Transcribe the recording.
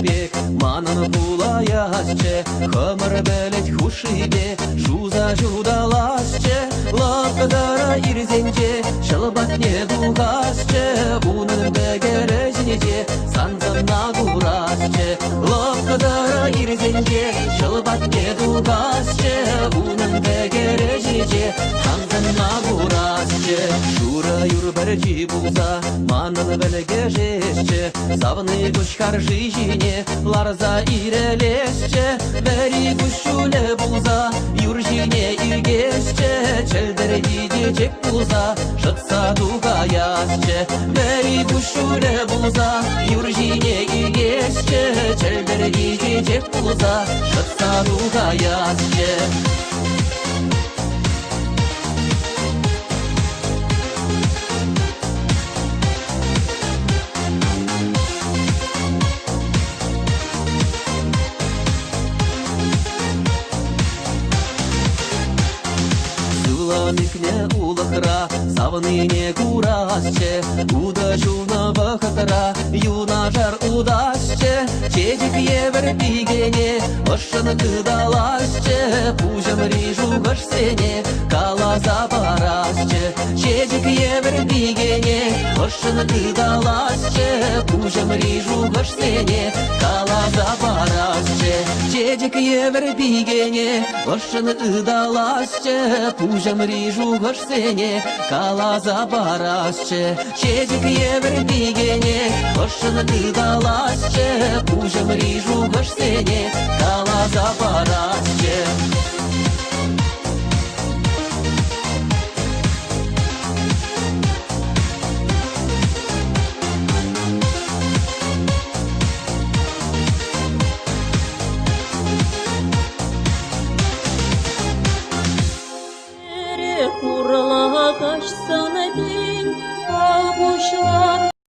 бек манын пулаясче, хымыр белет хушибе, шуза жудаласче, лапкадара ирзенче, шылбат не дугасче, бунын бегерезинече, санзанна гурасче, лапкадара ирзенче, шылбат не дугасче, бунын бегерезинече, санзанна гурасче. Шура юр берчи булса, манын белгежесче, савны кучкар жизни, ларза ирелесче, бери кущуле булса, юр жине иргесче, челдер идечек булса, шытса дугаясче, бери кущуле булса, юр жине иргесче, челдер идечек булса, шытса дугаясче. Микне улахра, савныне курасче, уда жуна вахатра, юна жар удасче, чедик евер пигене, ошын кыдаласче, пужам рижу гашсене, каласа парасче, чедик евер пигене, ошын кыдаласче, пужам рижу гашсене, каласа парасче, чедик евер пигене, ошын кыдаласче, пужам рижу гашсене, каласа парасче, чедик евер пигене, ошын кыдаласче, пужам рижу гашсене, каласа парасче. Урла кашсана день, а